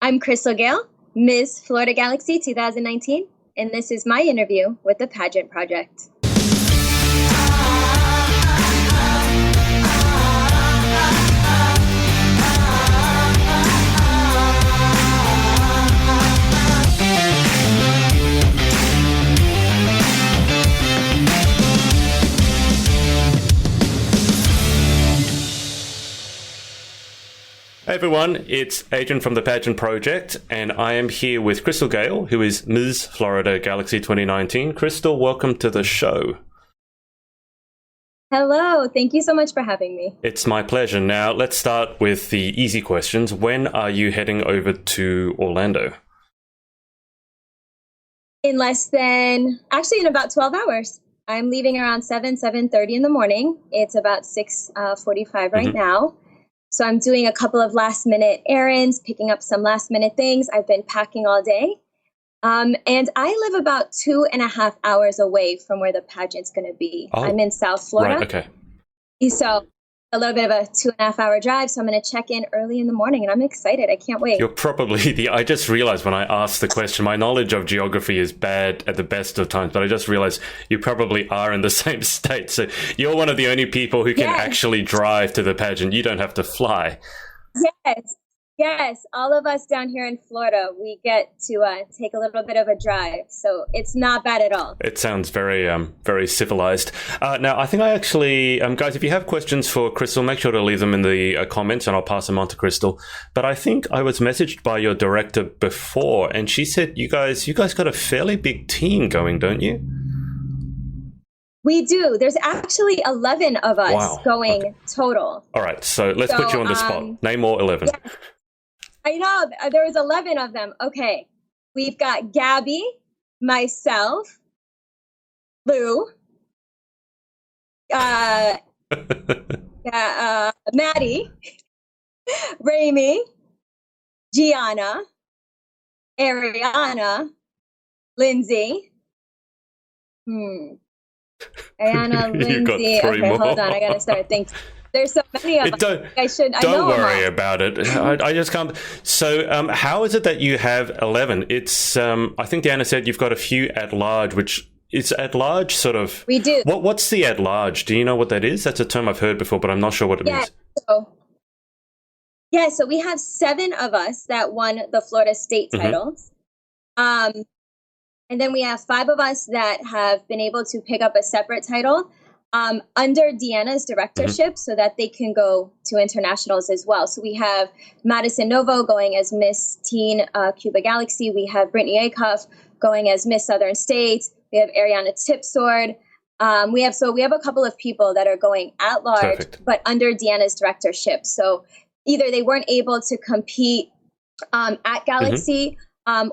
I'm Crystal Gail, Ms. Florida Galaxy 2019, and this is my interview with the Pageant Project. Hey everyone, it's Pageant from the Pageant Project, and I am here with Crystal Gail, who is Ms. Florida Galaxy 2019. Crystal, welcome to the show. Hello, thank you so much for having me. It's my pleasure. Now, let's start with the easy questions. When are you heading over to Orlando? In about 12 hours. I'm leaving around 7:30 in the morning. It's about 6:45 right now. So I'm doing a couple of last minute errands, picking up some last minute things. I've been packing all day. And I live about 2.5 hours away from where the pageant's going to be. Oh, I'm in South Florida. Right, okay. So a little bit of a 2.5 hour drive. So I'm going to check in early in the morning and I'm excited. I can't wait. You're probably I just realized when I asked the question, my knowledge of geography is bad at the best of times, but I just realized you probably are in the same state. So you're one of the only people who can actually drive to the pageant. You don't have to fly. Yes. All of us down here in Florida, we get to take a little bit of a drive. So it's not bad at all. It sounds very, very civilized. Now, I think I actually, guys, if you have questions for Crystal, make sure to leave them in the comments and I'll pass them on to Crystal. But I think I was messaged by your director before and she said, you guys got a fairly big team going, don't you? We do. There's actually 11 of us going total. All right. So let's put you on the spot. Name all 11. Yeah. I know. There was 11 of them. Okay. We've got Gabby, myself, Lou, Maddie, Rami, Gianna, Ariana, Lindsay. Ariana, Lindsay. Okay, hold on. I gotta start thinking. There's so many of them. Don't worry about it. I just can't. So, how is it that you have 11? It's. I think Deanna said you've got a few at large, which is at large sort of. We do. What's the at large? Do you know what that is? That's a term I've heard before, but I'm not sure what it means. So we have 7 of us that won the Florida state titles. And then we have 5 of us that have been able to pick up a separate title under Deanna's directorship so that they can go to internationals as well. So we have Madison Novo going as Miss Teen Cuba Galaxy. We have Brittany Acuff going as Miss Southern States. We have Ariana Tipsword. We have a couple of people that are going at large, but under Deanna's directorship. So either they weren't able to compete at Galaxy,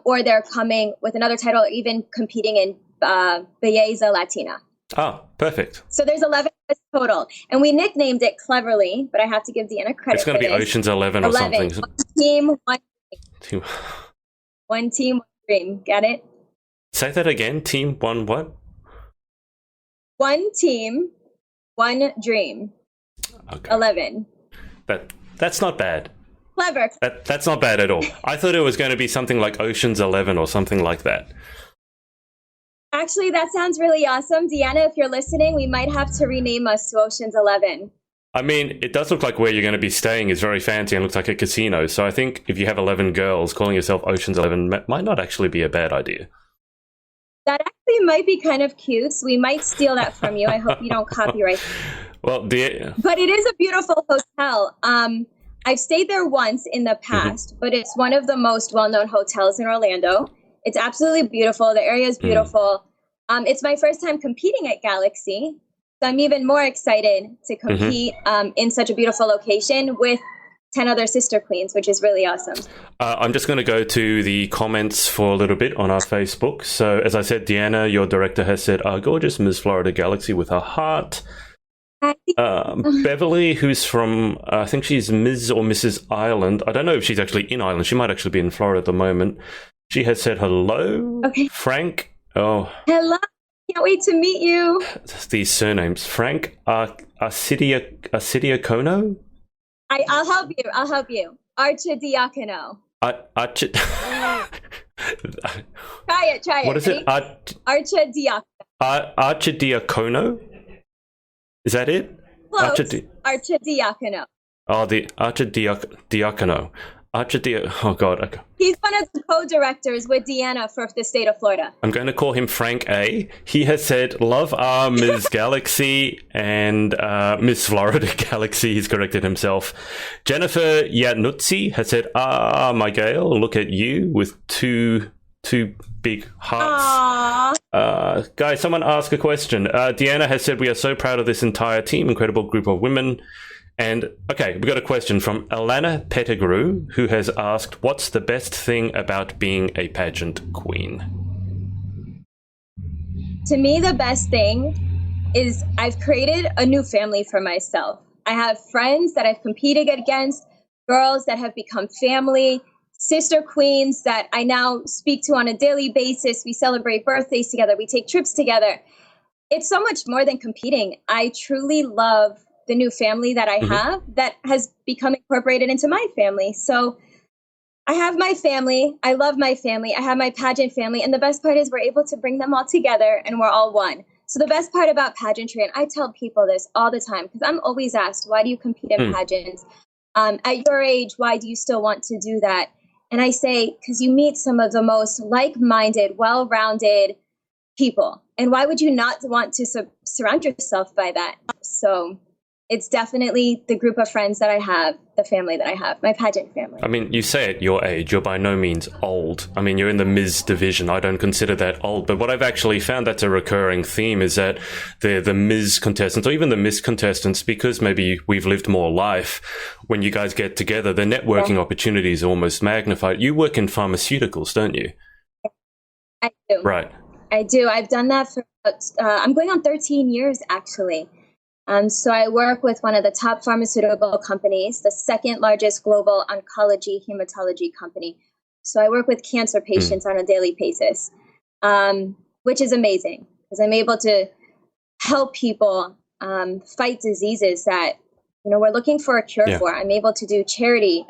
or they're coming with another title, or even competing in Belleza Latina. Oh, perfect. So there's 11 total. And we nicknamed it cleverly, but I have to give Deanna credit. It's going to be Ocean's 11 or something. One team, one dream. One team, one dream. Get it? Say that again. Team, one what? One team, one dream. Okay. 11. That's not bad. Clever. That's not bad at all. I thought it was going to be something like Ocean's 11 or something like that. Actually, that sounds really awesome. Deanna, if you're listening, we might have to rename us to Ocean's 11. I mean, it does look like where you're going to be staying is very fancy and looks like a casino. So I think if you have 11 girls, calling yourself Ocean's 11 might not actually be a bad idea. That actually might be kind of cute. So we might steal that from you. I hope you don't copyright. Well, but it is a beautiful hotel. I've stayed there once in the past, but it's one of the most well-known hotels in Orlando. It's absolutely beautiful. The area is beautiful. It's my first time competing at Galaxy. So I'm even more excited to compete in such a beautiful location with 10 other sister queens, which is really awesome. I'm just going to go to the comments for a little bit on our Facebook. So as I said, Deanna, your director, has said, gorgeous Miss Florida Galaxy with a heart. Beverly, who's from, I think she's Ms. or Mrs. Ireland. I don't know if she's actually in Ireland. She might actually be in Florida at the moment. She has said hello. Okay. Frank. Oh. Hello. Can't wait to meet you. These surnames. Frank Arcidiacono? I'll help you. Archidiacono. Try it. What is it? Archidiacono? Is that it? Close. Archidiacono. Oh, the Archidiacono. Oh, God. Okay. He's one of the co-directors with Deanna for the state of Florida. I'm going to call him Frank A. He has said, love Ms. Galaxy and Miss Florida Galaxy. He's corrected himself. Jennifer Yatnutsi has said, my Gail, look at you with two big hearts. Guys, someone ask a question. Deanna has said, we are so proud of this entire team, incredible group of women. And, okay, we got a question from Alana Pettigrew, who has asked, what's the best thing about being a pageant queen? To me, the best thing is I've created a new family for myself. I have friends that I've competed against, girls that have become family, sister queens that I now speak to on a daily basis. We celebrate birthdays together. We take trips together. It's so much more than competing. I truly love the new family that I have that has become incorporated into my family. So I have my family. I love my family. I have my pageant family. And the best part is we're able to bring them all together and we're all one. So the best part about pageantry, and I tell people this all the time, because I'm always asked, why do you compete in pageants? At your age, why do you still want to do that? And I say, because you meet some of the most like-minded, well-rounded people. And why would you not want to surround yourself by that? So it's definitely the group of friends that I have, the family that I have, my pageant family. I mean, you say at your age, you're by no means old. I mean, you're in the Ms. division. I don't consider that old. But what I've actually found that's a recurring theme is that the Ms. contestants, or even the Miss contestants, because maybe we've lived more life, when you guys get together, the networking opportunities are almost magnified. You work in pharmaceuticals, don't you? I do. Right. I do. I've done that for, I'm going on 13 years, actually. So I work with one of the top pharmaceutical companies, the second largest global oncology hematology company. So I work with cancer patients on a daily basis, which is amazing because I'm able to help people fight diseases that, we're looking for a cure for. I'm able to do charity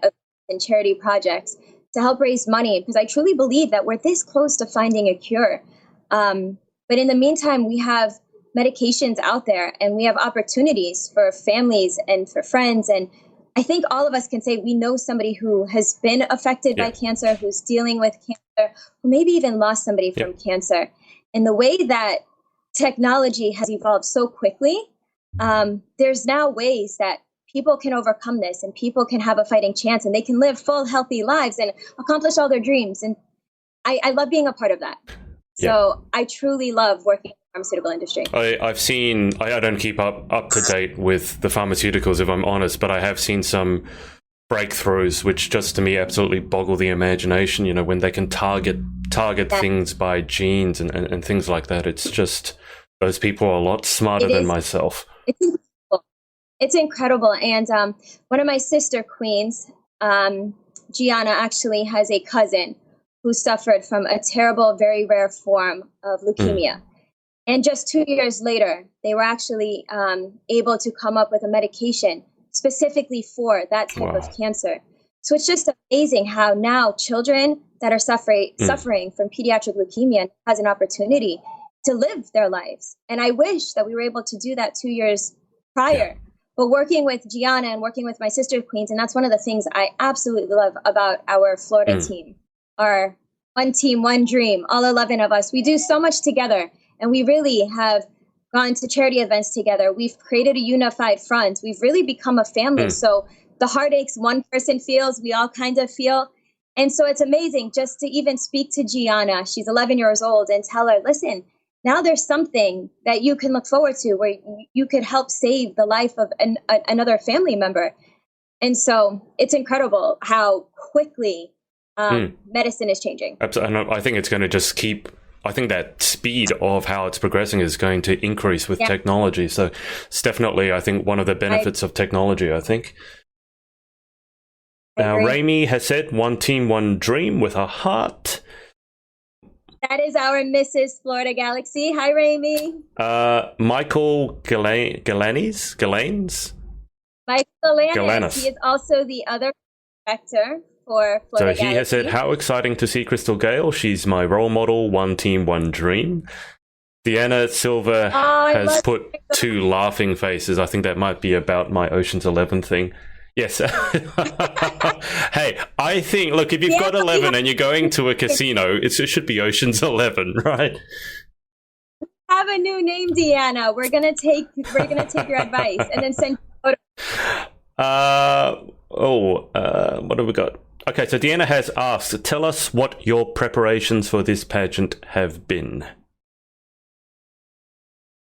and charity projects to help raise money because I truly believe that we're this close to finding a cure. But in the meantime, we have medications out there and we have opportunities for families and for friends. And I think all of us can say we know somebody who has been affected by cancer, who's dealing with cancer, who maybe even lost somebody from cancer. And the way that technology has evolved so quickly, there's now ways that people can overcome this and people can have a fighting chance and they can live full, healthy lives and accomplish all their dreams. And I love being a part of that. So I truly love working in the pharmaceutical industry. I've seen, I don't keep up to date with the pharmaceuticals, if I'm honest, but I have seen some breakthroughs, which just to me absolutely boggle the imagination, when they can target things by genes and things like that. It's just, those people are a lot smarter than myself. It's incredible. And one of my sister queens, Gianna, actually has a cousin who suffered from a terrible, very rare form of leukemia. And just 2 years later, they were actually able to come up with a medication specifically for that type of cancer. So it's just amazing how now children that are suffering from pediatric leukemia has an opportunity to live their lives. And I wish that we were able to do that 2 years prior. But working with Gianna and working with my sister queens, and that's one of the things I absolutely love about our Florida team. Our one team, one dream, all 11 of us. We do so much together, and we really have gone to charity events together. We've created a unified front. We've really become a family. So the heartaches one person feels, we all kind of feel. And so it's amazing just to even speak to Gianna. She's 11 years old and tell her, listen, now there's something that you can look forward to where you could help save the life of another family member. And so it's incredible how quickly medicine is changing. Absolutely. And I think it's going to just keep, I think that speed of how it's progressing is going to increase with technology. So it's definitely, I think, one of the benefits of technology, I think. Now, Raimi has said, one team, one dream with a heart. That is our Mrs. Florida Galaxy. Hi, Raimi. Michael Galanes? Michael Galanes. He is also the other director for Florida So he has said, how exciting to see Crystal Gail. She's my role model, one team, one dream. Deanna Silva has put 2 laughing faces. I think that might be about my Ocean's 11 thing. Yes. Hey, I think, look, if you've got 11 and you're going to a casino, it should be Ocean's 11, right? Have a new name, Deanna. We're gonna take your advice and then send you what have we got? Okay, so Deanna has asked, tell us what your preparations for this pageant have been.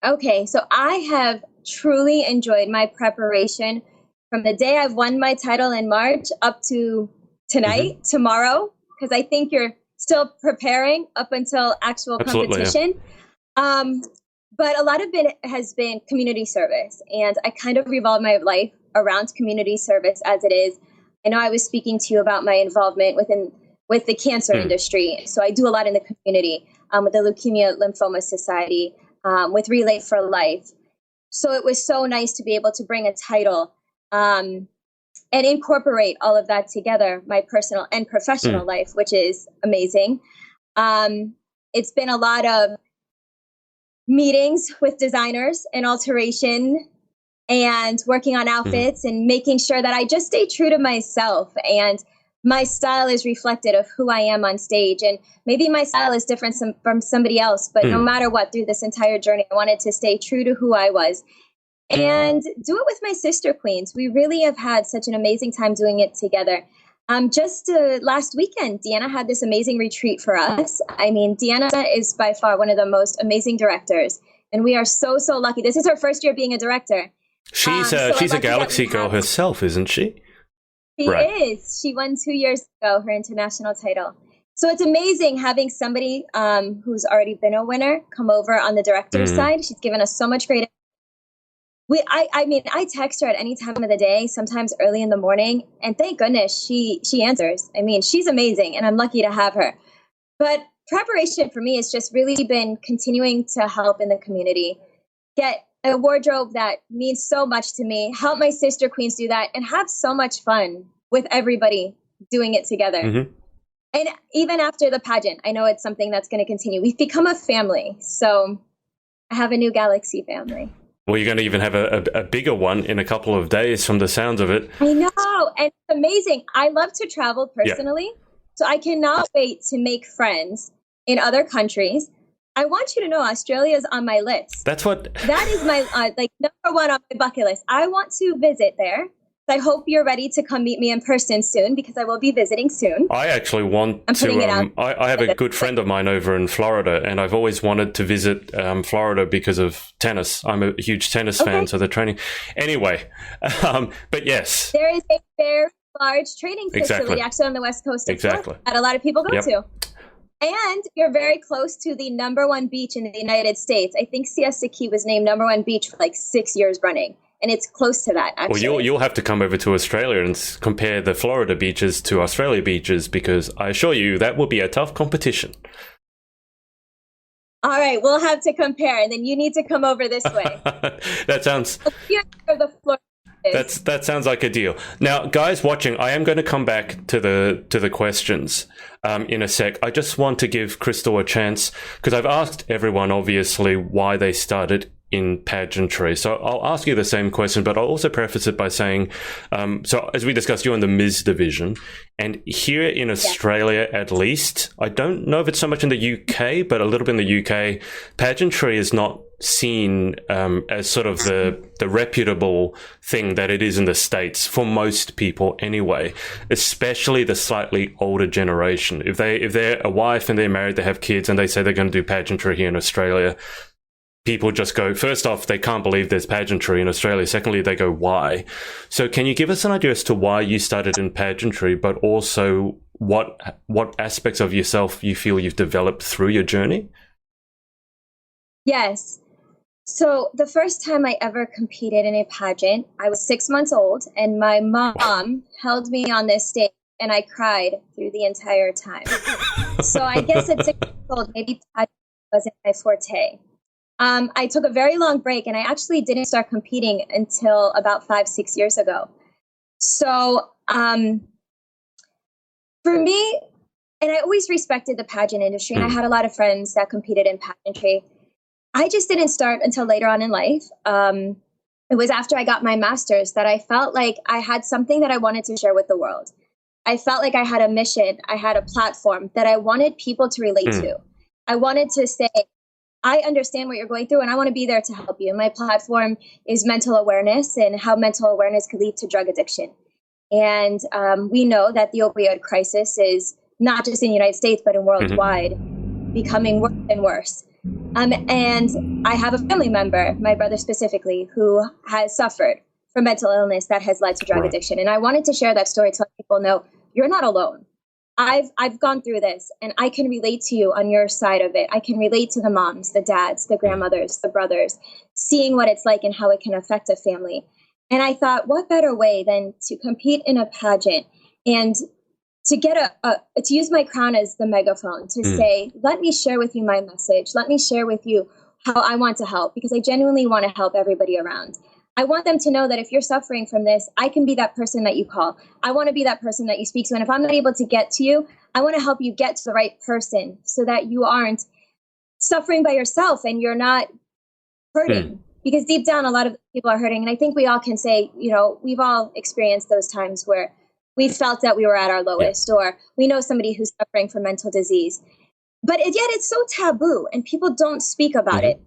Okay, so I have truly enjoyed my preparation from the day I've won my title in March up to tonight, tomorrow, because I think you're still preparing up until actual competition. Yeah. But a lot of it has been community service, and I kind of revolve my life around community service as it is. I know I was speaking to you about my involvement with the cancer industry, so I do a lot in the community with the Leukemia Lymphoma Society, with Relay for Life. So it was so nice to be able to bring a title and incorporate all of that together, my personal and professional life, which is amazing. It's been a lot of meetings with designers and alteration and working on outfits and making sure that I just stay true to myself and my style is reflective of who I am on stage. And maybe my style is different from somebody else, but no matter what, through this entire journey, I wanted to stay true to who I was and do it with my sister queens. We really have had such an amazing time doing it together. Just last weekend, Deanna had this amazing retreat for us. I mean, Deanna is by far one of the most amazing directors, and we are so lucky. This is her first year being a director. She's a Galaxy girl herself, isn't she? She is. She won 2 years ago her international title. So it's amazing having somebody who's already been a winner come over on the director's side. She's given us so much great. I text her at any time of the day, sometimes early in the morning, and thank goodness she answers. I mean, she's amazing, and I'm lucky to have her. But preparation for me has just really been continuing to help in the community, get a wardrobe that means so much to me, help my sister queens do that, and have so much fun with everybody doing it together. And even after the pageant, I know it's something that's going to continue. We've become a family, so I have a new Galaxy family. Well, you're going to even have a bigger one in a couple of days from the sounds of it. I know, and it's amazing. I love to travel personally, so I cannot wait to make friends in other countries. I want you to know Australia's on my list. That is my number one on my bucket list. I want to visit there. I hope you're ready to come meet me in person soon because I will be visiting soon. I actually want to. I have a good friend of mine over in Florida, and I've always wanted to visit Florida because of tennis. I'm a huge tennis fan, so the training. Anyway, but yes, there is a very large training facility actually on the west coast of Florida that a lot of people go to. And you're very close to the number one beach in the United States. I think Siesta Key was named number one beach for like 6 years running. And it's close to that, actually. Well, you'll have to come over to Australia and compare the Florida beaches to Australia beaches because I assure you that will be a tough competition. All right, we'll have to compare, and then you need to come over this way. That sounds... That sounds like a deal. Now, guys watching, I am going to come back to the questions in a sec. I just want to give Crystal a chance because I've asked everyone, obviously, why they started in pageantry. So I'll ask you the same question, but I'll also preface it by saying, so as we discussed, you're in the Ms. division, and here in Australia, at least, I don't know if it's so much in the UK, but a little bit in the UK, pageantry is not seen as sort of the reputable thing that it is in the States for most people anyway, especially the slightly older generation. If they're a wife and they're married, they have kids, and they say they're going to do pageantry here in Australia, people just go, first off, they can't believe there's pageantry in Australia. Secondly, they go, why? So can you give us an idea as to why you started in pageantry, but also what aspects of yourself you feel you've developed through your journey? Yes. So the first time I ever competed in a pageant, I was 6 months old, and my mom held me on this stage, and I cried through the entire time. So I guess at 6 months old, maybe pageant wasn't my forte. I took a very long break, and I actually didn't start competing until about 5-6 years ago. So For me, and I always respected the pageant industry, and I had a lot of friends that competed in pageantry. I just didn't start until later on in life. It was after I got my master's that I felt like I had something that I wanted to share with the world. I felt like I had a mission, I had a platform that I wanted people to relate to. I wanted to say, I understand what you're going through and I want to be there to help you. My platform is mental awareness and how mental awareness could lead to drug addiction. And we know that the opioid crisis is not just in the United States, but in worldwide, becoming worse and worse. And I have a family member, my brother specifically, who has suffered from mental illness that has led to drug addiction. And I wanted to share that story to let people know you're not alone. I've gone through this and I can relate to you on your side of it. I can relate to the moms, the dads, the grandmothers, the brothers, seeing what it's like and how it can affect a family. And I thought, what better way than to compete in a pageant and to get to use my crown as the megaphone to say, let me share with you my message. Let me share with you how I want to help, because I genuinely want to help everybody around. I want them to know that if you're suffering from this, I can be that person that you call. I want to be that person that you speak to. And if I'm not able to get to you, I want to help you get to the right person so that you aren't suffering by yourself and you're not hurting. Because deep down, a lot of people are hurting. And I think we all can say, we've all experienced those times where we felt that we were at our lowest, or we know somebody who's suffering from mental disease. But yet it's so taboo and people don't speak about it.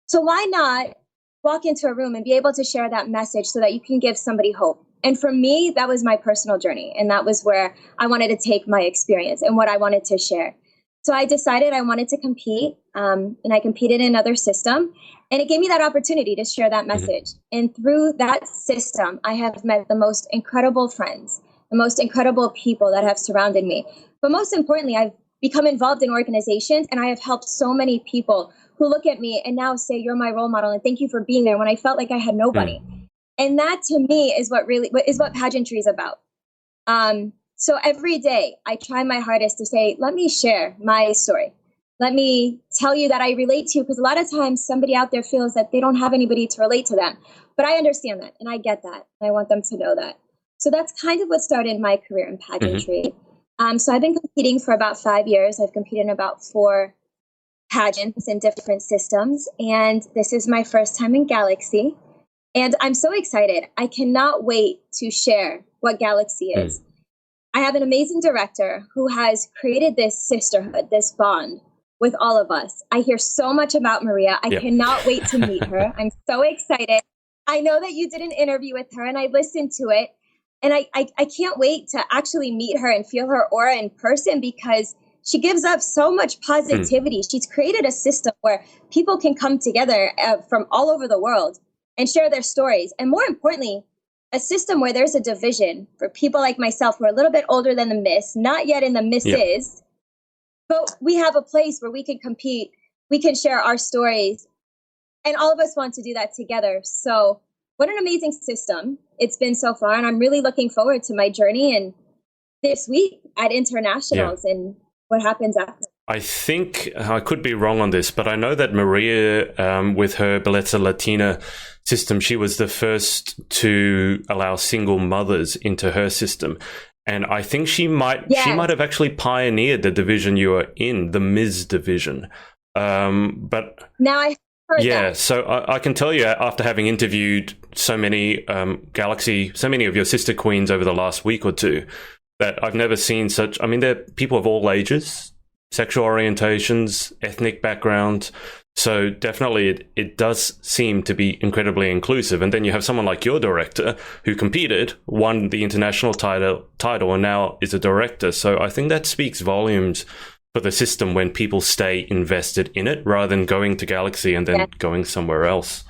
So why not walk into a room and be able to share that message so that you can give somebody hope? And for me, that was my personal journey. And that was where I wanted to take my experience and what I wanted to share. So I decided I wanted to compete, and I competed in another system. And it gave me that opportunity to share that message. And through that system, I have met the most incredible friends, the most incredible people that have surrounded me. But most importantly, I've become involved in organizations, and I have helped so many people who look at me and now say, you're my role model and thank you for being there when I felt like I had nobody. And that to me is what pageantry is about. So every day I try my hardest to say, let me share my story. Let me tell you that I relate to you, because a lot of times somebody out there feels that they don't have anybody to relate to them. But I understand that and I get that. And I want them to know that. So that's kind of what started my career in pageantry. So I've been competing for about 5 years. I've competed in about 4 pageants in different systems. And this is my first time in Galaxy. And I'm so excited. I cannot wait to share what Galaxy is. I have an amazing director who has created this sisterhood, this bond with all of us. I hear so much about Maria. I cannot wait to meet her. I'm so excited. I know that you did an interview with her and I listened to it. And I can't wait to actually meet her and feel her aura in person, because she gives up so much positivity. She's created a system where people can come together from all over the world and share their stories. And more importantly, a system where there's a division for people like myself who are a little bit older than the Miss, not yet in the Misses, but we have a place where we can compete, we can share our stories, and all of us want to do that together. So what an amazing system it's been so far. And I'm really looking forward to my journey and this week at internationals and what happens after. I think I could be wrong on this, but I know that Maria, with her Bellezza Latina system, she was the first to allow single mothers into her system. And I think she might have actually pioneered the division you are in, the Ms. division. But now I heard that. So I can tell you, after having interviewed so many so many of your sister queens over the last week or two, that I've never seen such. I mean, they're people of all ages, sexual orientations, ethnic backgrounds. So definitely it does seem to be incredibly inclusive. And then you have someone like your director who competed, won the international title, and now is a director. So I think that speaks volumes for the system when people stay invested in it rather than going to Galaxy and then going somewhere else.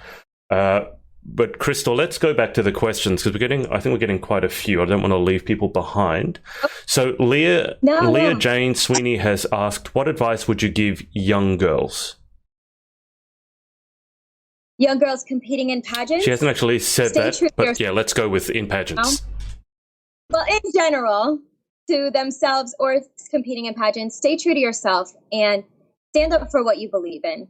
But Crystal, let's go back to the questions, because I think we're getting quite a few. I don't want to leave people behind. So Leah Jane Sweeney has asked, what advice would you give young girls? Young girls competing in pageants? She hasn't actually said that, but let's go with in pageants. Well, in general, to themselves or competing in pageants, stay true to yourself and stand up for what you believe in.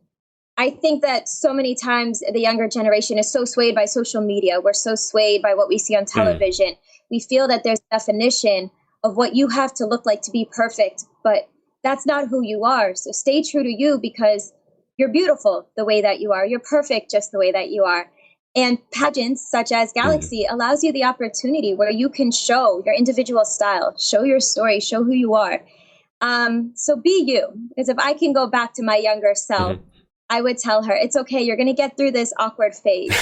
I think that so many times the younger generation is so swayed by social media. We're so swayed by what we see on television. We feel that there's a definition of what you have to look like to be perfect, but that's not who you are. So stay true to you, because you're beautiful the way that you are. You're perfect just the way that you are. And pageants such as Galaxy allows you the opportunity where you can show your individual style, show your story, show who you are. So be you. Because if I can go back to my younger self, I would tell her, it's okay. You're going to get through this awkward phase.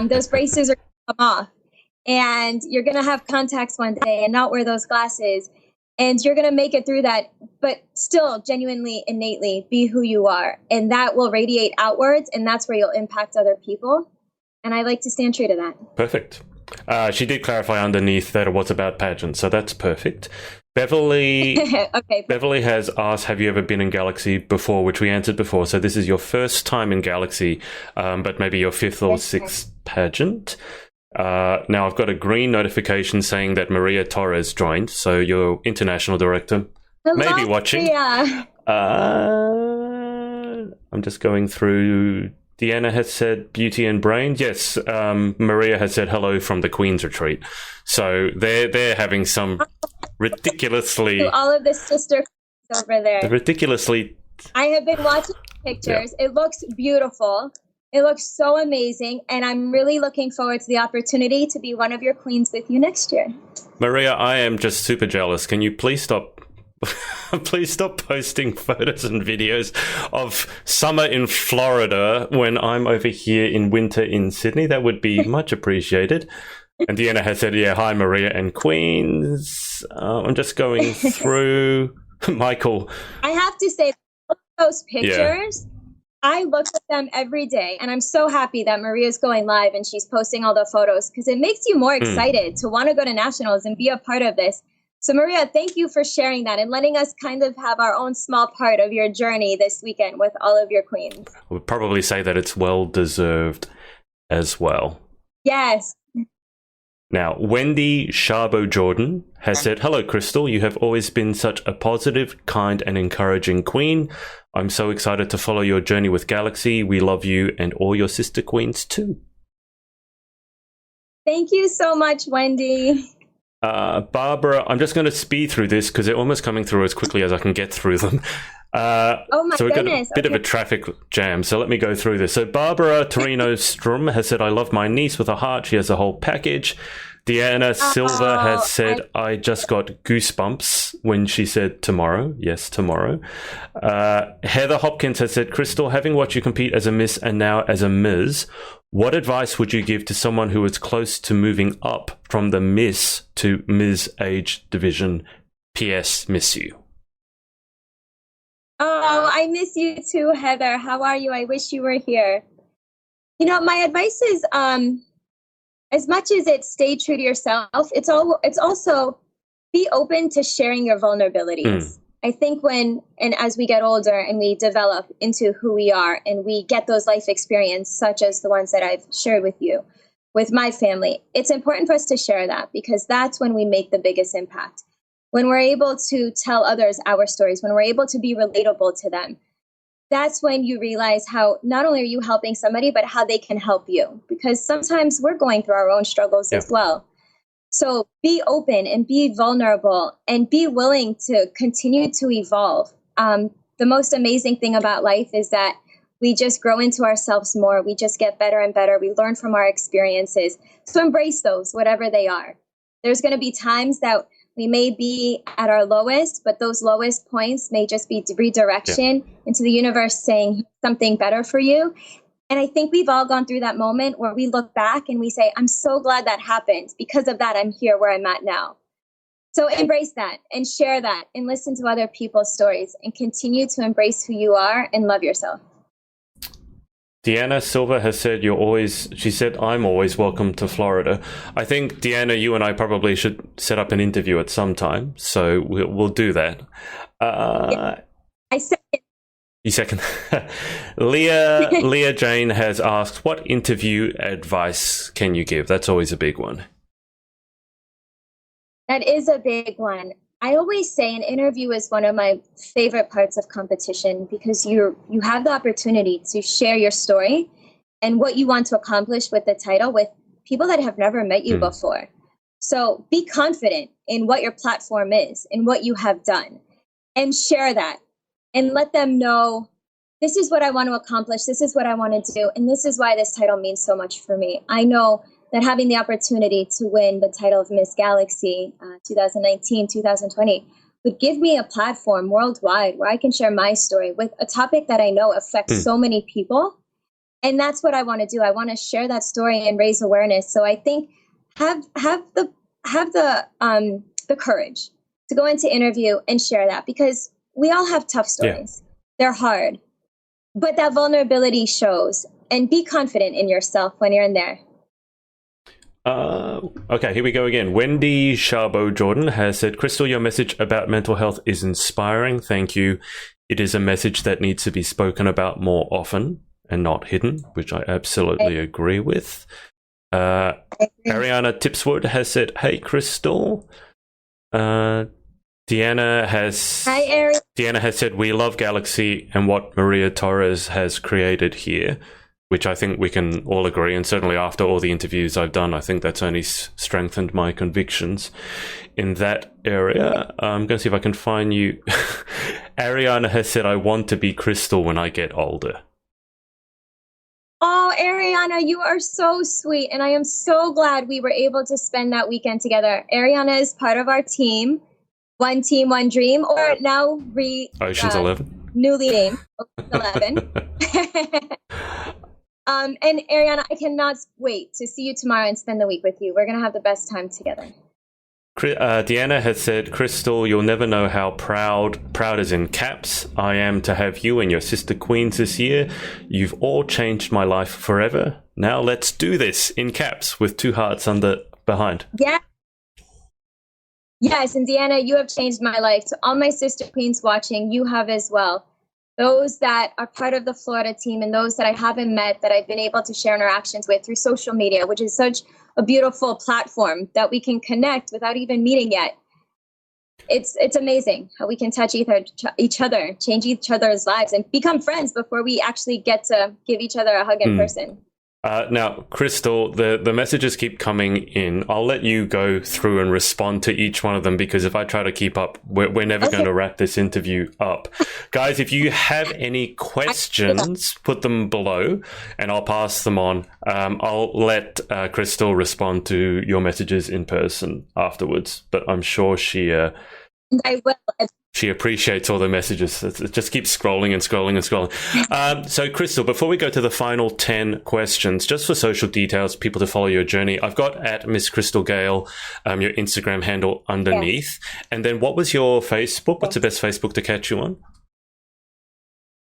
Those braces are going to come off, and you're going to have contacts one day and not wear those glasses. And you're going to make it through that, but still genuinely, innately be who you are. And that will radiate outwards. And that's where you'll impact other people. And I like to stand true to that. Perfect. She did clarify underneath that it was about pageants, so that's perfect. Beverly Okay. Beverly has asked, have you ever been in Galaxy before, which we answered before. So this is your first time in Galaxy, but maybe your fifth or sixth pageant. Now I've got a green notification saying that Maria Torres joined, so your international director may be watching. Yeah. I'm just going through. Deanna has said beauty and brains. Yes, Maria has said hello from the Queen's Retreat. So they're having some ridiculously... To all of the sister over there. Ridiculously... I have been watching pictures. Yeah. It looks beautiful. It looks so amazing. And I'm really looking forward to the opportunity to be one of your queens with you next year. Maria, I am just super jealous. Can you please stop... Please stop posting photos and videos of summer in Florida when I'm over here in winter in Sydney. That would be much appreciated. And Deanna has said, yeah, hi, Maria and Queens. I'm just going through. Michael. I have to say, those pictures, I look at them every day. And I'm so happy that Maria's going live and she's posting all the photos, because it makes you more excited to want to go to nationals and be a part of this. So, Maria, thank you for sharing that and letting us kind of have our own small part of your journey this weekend with all of your queens. I would probably say that it's well-deserved as well. Yes. Now, Wendy Sharbo-Jordan has said, hello, Crystal. You have always been such a positive, kind, and encouraging queen. I'm so excited to follow your journey with Galaxy. We love you and all your sister queens too. Thank you so much, Wendy. Barbara, I'm just going to speed through this because they're almost coming through as quickly as I can get through them. Oh my so we've goodness. got a bit of a traffic jam, so let me go through this. So Barbara Torino Strum has said, I love my niece with a heart. She has a whole package. Deanna Silva has said, I just got goosebumps when she said tomorrow. Yes, tomorrow. Heather Hopkins has said, Crystal, having watched you compete as a Miss and now as a Ms., what advice would you give to someone who is close to moving up from the Miss to Ms. age division? P.S. Miss you. Oh, I miss you too, Heather. How are you? I wish you were here. You know, my advice is, as much as it's stay true to yourself, it's also be open to sharing your vulnerabilities. I think as we get older and we develop into who we are and we get those life experiences, such as the ones that I've shared with you, with my family, it's important for us to share that, because that's when we make the biggest impact. When we're able to tell others our stories, when we're able to be relatable to them, that's when you realize how not only are you helping somebody, but how they can help you. Because sometimes we're going through our own struggles as well. So be open and be vulnerable and be willing to continue to evolve. The most amazing thing about life is that we just grow into ourselves more. We just get better and better. We learn from our experiences. So embrace those, whatever they are. There's going to be times that we may be at our lowest, but those lowest points may just be redirection into the universe saying something better for you. And I think we've all gone through that moment where we look back and we say, I'm so glad that happened. Because of that, I'm here where I'm at now. So embrace that and share that and listen to other people's stories and continue to embrace who you are and love yourself. Deanna Silva has said, she said, I'm always welcome to Florida. I think, Deanna, you and I probably should set up an interview at some time. So we'll do that. I second. You second. Leah Jane has asked, what interview advice can you give? That's always a big one. That is a big one. I always say an interview is one of my favorite parts of competition, because you have the opportunity to share your story and what you want to accomplish with the title with people that have never met you before. So be confident in what your platform is and what you have done, and share that and let them know, this is what I want to accomplish. This is what I want to do. And this is why this title means so much for me. I know that having the opportunity to win the title of Miss Galaxy 2019, 2020 would give me a platform worldwide where I can share my story with a topic that I know affects so many people. And that's what I want to do. I want to share that story and raise awareness. So I think have the courage to go into interview and share that, because we all have tough stories. Yeah. They're hard, but that vulnerability shows. And be confident in yourself when you're in there. Okay, here we go again. Wendy Charbot Jordan has said, Crystal, your message about mental health is inspiring. Thank you. It is a message that needs to be spoken about more often and not hidden, which I absolutely agree with. Ariana Tipswood has said, hey, Crystal. Deanna has said, we love Galaxy and what Maria Torres has created here, which I think we can all agree. And certainly after all the interviews I've done, I think that's only strengthened my convictions in that area. I'm going to see if I can find you. Ariana has said, I want to be Crystal when I get older. Oh, Ariana, you are so sweet. And I am so glad we were able to spend that weekend together. Ariana is part of our team, One Team, One Dream, or now Ocean's 11. Newly named Ocean's 11. And Ariana, I cannot wait to see you tomorrow and spend the week with you. We're going to have the best time together. Deanna has said, Crystal, you'll never know how proud is in caps, I am to have you and your sister queens this year. You've all changed my life forever. Now let's do this, in caps, with 2 hearts behind. Yeah. Yes, and Deanna, you have changed my life. To all my sister queens watching, you have as well. Those that are part of the Florida team and those that I haven't met, that I've been able to share interactions with through social media, which is such a beautiful platform that we can connect without even meeting yet. It's amazing how we can touch each other, change each other's lives, and become friends before we actually get to give each other a hug in person. Now, Crystal, the messages keep coming in. I'll let you go through and respond to each one of them, because if I try to keep up, we're never going to wrap this interview up. Guys, if you have any questions, put them below and I'll pass them on. I'll let Crystal respond to your messages in person afterwards, but I'm sure she will. She appreciates all the messages. It just keeps scrolling and scrolling and scrolling. So, Crystal, before we go to the final 10 questions, just for social details, people to follow your journey, I've got at Miss Crystal Gail, your Instagram handle underneath. Yes. And then what was your Facebook? What's the best Facebook to catch you on?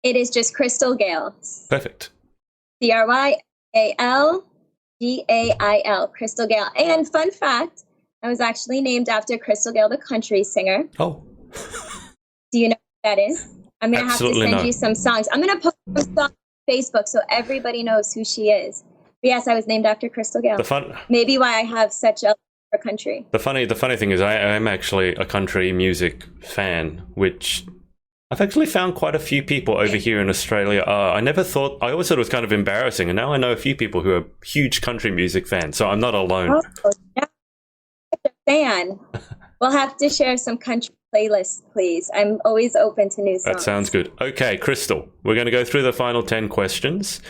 It is just Crystal Gail. Perfect. CrystalGail, Crystal Gail. And fun fact, I was actually named after Crystal Gail, the country singer. Oh. Do you know what that is? I'm going to have to send you some songs. I'm going to post some songs on Facebook so everybody knows who she is. But yes, I was named after Crystal Gail. Maybe why I have such a love for country. The funny thing is I am actually a country music fan, which I've actually found quite a few people over here in Australia are. I always thought it was kind of embarrassing, and now I know a few people who are huge country music fans, so I'm not alone. Oh, yeah. I'm a fan. We'll have to share some country playlists, please. I'm always open to new songs. That sounds good. Okay, Crystal, we're going to go through the final 10 questions.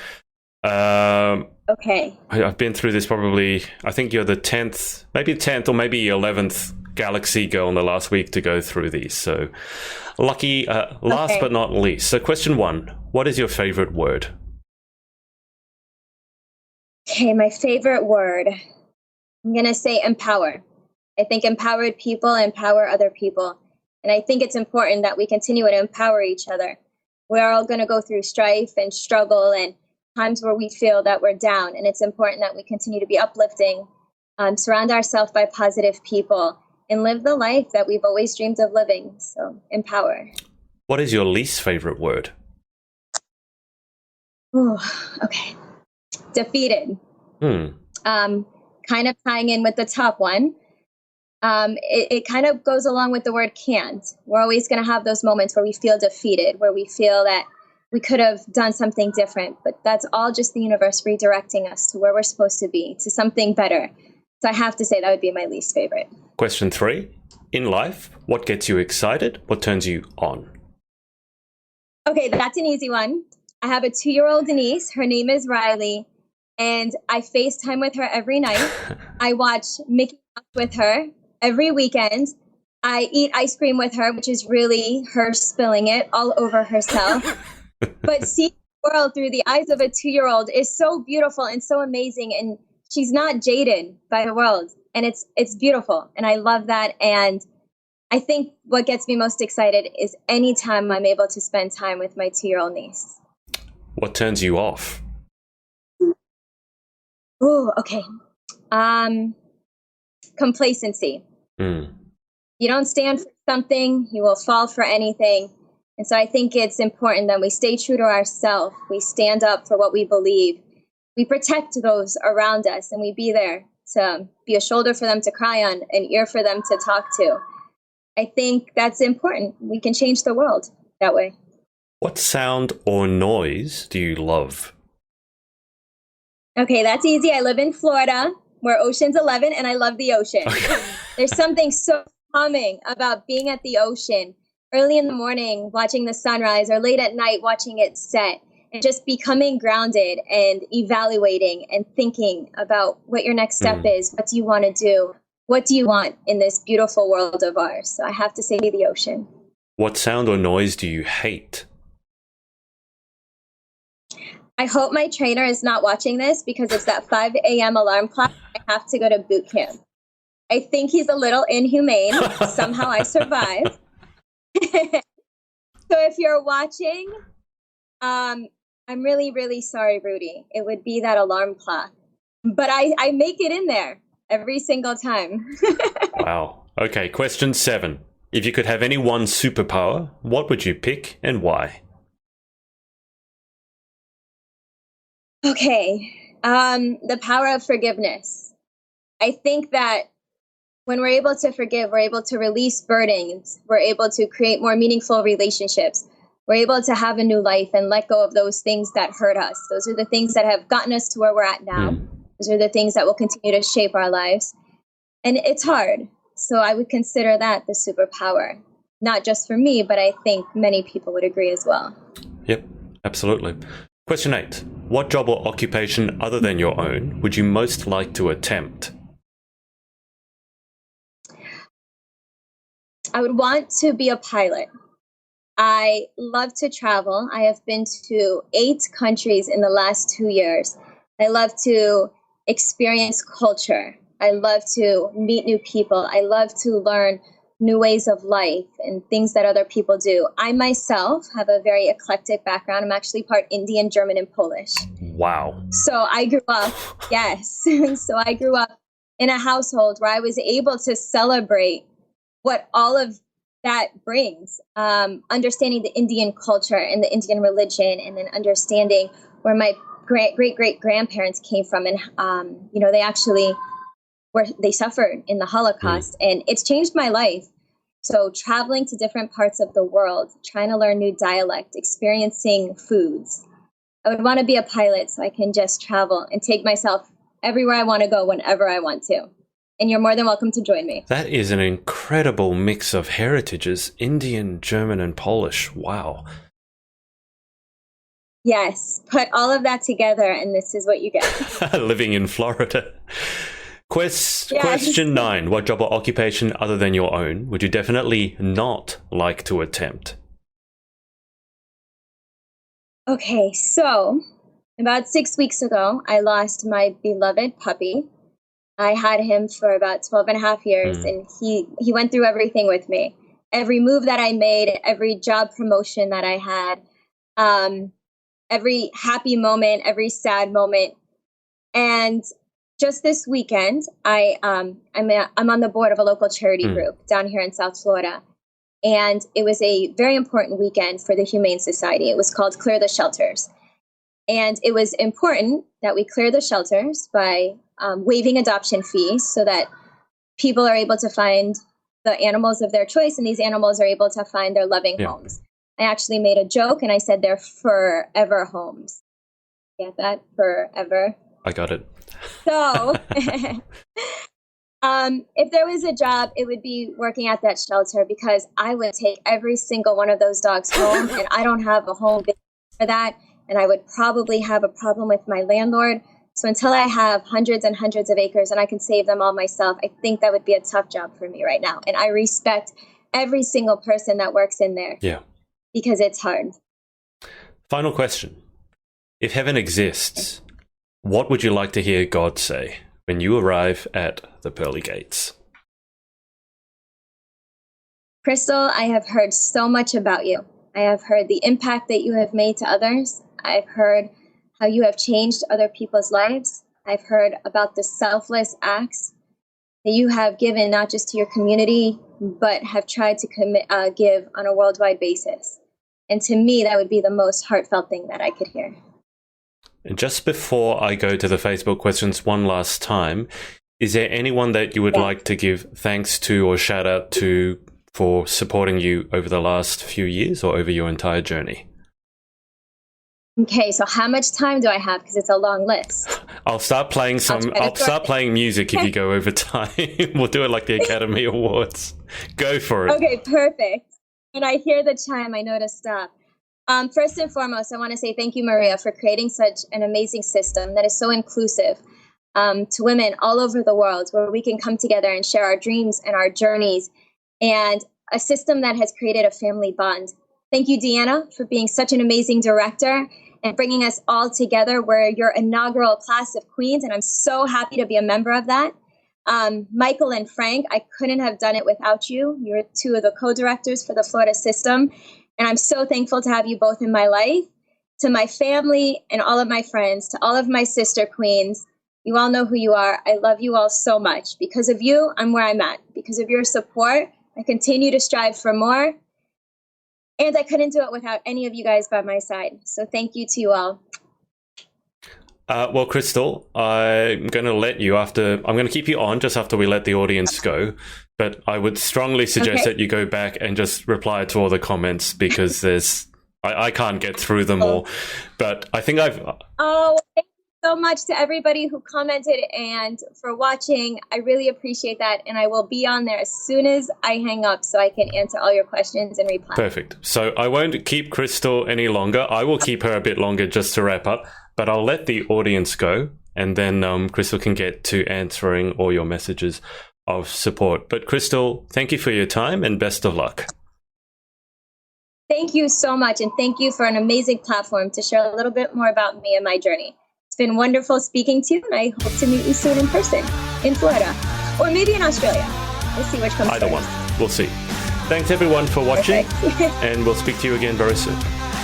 Okay. I've been through this probably, I think you're the 10th or maybe 11th Galaxy girl in the last week to go through these. So lucky, last but not least. So question 1, what is your favorite word? Okay, my favorite word. I'm going to say empower. I think empowered people empower other people. And I think it's important that we continue to empower each other. We're all going to go through strife and struggle and times where we feel that we're down. And it's important that we continue to be uplifting, surround ourselves by positive people, and live the life that we've always dreamed of living. So empower. What is your least favorite word? Ooh, okay. Defeated. Kind of tying in with the top one. It kind of goes along with the word can't. We're always going to have those moments where we feel defeated, where we feel that we could have done something different, but that's all just the universe redirecting us to where we're supposed to be, to something better. So I have to say that would be my least favorite. Question 3. In life, what gets you excited? What turns you on? Okay, that's an easy one. I have a 2-year-old niece. Her name is Riley, and I FaceTime with her every night. I watch Mickey Mouse with her every weekend. I eat ice cream with her, which is really her spilling it all over herself. But seeing the world through the eyes of a 2-year-old is so beautiful and so amazing. And she's not jaded by the world. And it's beautiful. And I love that. And I think what gets me most excited is anytime I'm able to spend time with my 2-year-old niece. What turns you off? Ooh, okay. Complacency. You don't stand for something, you will fall for anything. And so I think it's important that we stay true to ourselves. We stand up for what we believe. We protect those around us, and we be there to be a shoulder for them to cry on, an ear for them to talk to. I think that's important. We can change the world that way. What sound or noise do you love? Okay, that's easy. I live in Florida. We're Ocean's 11, and I love the ocean. There's something so calming about being at the ocean early in the morning, watching the sunrise, or late at night, watching it set, and just becoming grounded and evaluating and thinking about what your next step is. What do you want to do? What do you want in this beautiful world of ours? So I have to say the ocean. What sound or noise do you hate? I hope my trainer is not watching this because it's that 5 a.m. alarm clock. I have to go to boot camp. I think he's a little inhumane. Somehow I survived. So if you're watching, I'm really, really sorry, Rudy. It would be that alarm clock. But I make it in there every single time. Wow. Okay, question 7. If you could have any one superpower, what would you pick and why? Okay, the power of forgiveness. I think that when we're able to forgive, we're able to release burdens. We're able to create more meaningful relationships. We're able to have a new life and let go of those things that hurt us. Those are the things that have gotten us to where we're at now. Those are the things that will continue to shape our lives. And it's hard. So I would consider that the superpower, not just for me, but I think many people would agree as well. Yep, absolutely. Question 8. What job or occupation other than your own would you most like to attempt? I would want to be a pilot. I love to travel. I have been to 8 countries in the last 2 years. I love to experience culture. I love to meet new people. I love to learn new ways of life and things that other people do. I myself have a very eclectic background. I'm actually part Indian, German, and Polish. Wow. So I grew up, yes. So I grew up in a household where I was able to celebrate what all of that brings, understanding the Indian culture and the Indian religion, and then understanding where my great-great-grandparents came from. And, they actually they suffered in the Holocaust, and it's changed my life. So traveling to different parts of the world, trying to learn new dialect, experiencing foods. I would want to be a pilot so I can just travel and take myself everywhere I want to go whenever I want to. And you're more than welcome to join me. That is an incredible mix of heritages, Indian, German, and Polish. Wow. Yes, put all of that together and this is what you get. Living in Florida. Question 9. What job or occupation other than your own would you definitely not like to attempt? Okay, so about 6 weeks ago, I lost my beloved puppy. I had him for about 12 and a half years, and he went through everything with me. Every move that I made, every job promotion that I had, every happy moment, every sad moment. And just this weekend, I'm on the board of a local charity group down here in South Florida. And it was a very important weekend for the Humane Society. It was called Clear the Shelters. And it was important that we clear the shelters by waiving adoption fees so that people are able to find the animals of their choice, and these animals are able to find their loving homes. I actually made a joke and I said they're forever homes. Get that? Forever. I got it. So If there was a job, it would be working at that shelter, because I would take every single one of those dogs home, and I don't have a home for that. And I would probably have a problem with my landlord. So until I have hundreds and hundreds of acres and I can save them all myself, I think that would be a tough job for me right now. And I respect every single person that works in there. Yeah. Because it's hard. Final question. If heaven exists, what would you like to hear God say when you arrive at the pearly gates? Crystal, I have heard so much about you. I have heard the impact that you have made to others. I've heard how you have changed other people's lives. I've heard about the selfless acts that you have given, not just to your community, but have tried to give on a worldwide basis. And to me, that would be the most heartfelt thing that I could hear. And just before I go to the Facebook questions one last time, is there anyone that you would like to give thanks to or shout out to for supporting you over the last few years or over your entire journey? Okay, so how much time do I have? Because it's a long list. I'll start playing music if you go over time. We'll do it like the Academy Awards. Go for it. Okay, perfect. When I hear the chime, I know to stop. First and foremost, I want to say thank you, Maria, for creating such an amazing system that is so inclusive to women all over the world, where we can come together and share our dreams and our journeys, and a system that has created a family bond. Thank you, Deanna, for being such an amazing director and bringing us all together. We're your inaugural class of queens, and I'm so happy to be a member of that. Michael and Frank, I couldn't have done it without you. You're two of the co-directors for the Florida system, and I'm so thankful to have you both in my life. To my family and all of my friends, to all of my sister queens, you all know who you are. I love you all so much. Because of you, I'm where I'm at. Because of your support, I continue to strive for more. And I couldn't do it without any of you guys by my side. So thank you to you all. Well, Crystal, I'm going to let you I'm going to keep you on just after we let the audience go. But I would strongly suggest that you go back and just reply to all the comments, because I can't get through them all. But I think thank you so much to everybody who commented and for watching. I really appreciate that. And I will be on there as soon as I hang up so I can answer all your questions and reply. Perfect. So I won't keep Crystal any longer. I will keep her a bit longer just to wrap up, but I'll let the audience go, and then Crystal can get to answering all your messages of support. But Crystal, thank you for your time and best of luck. Thank you so much. And thank you for an amazing platform to share a little bit more about me and my journey. It's been wonderful speaking to you, and I hope to meet you soon in person in Florida, or maybe in Australia. We'll see which comes Either first. one. We'll see. Thanks everyone for watching, and we'll speak to you again very soon.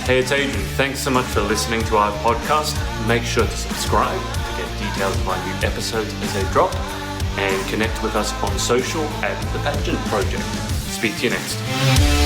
Hey, it's Adrian. Thanks so much for listening to our podcast. Make sure to subscribe to get details of our new episodes as they drop, and connect with us on social at the Pageant Project. Speak to you next.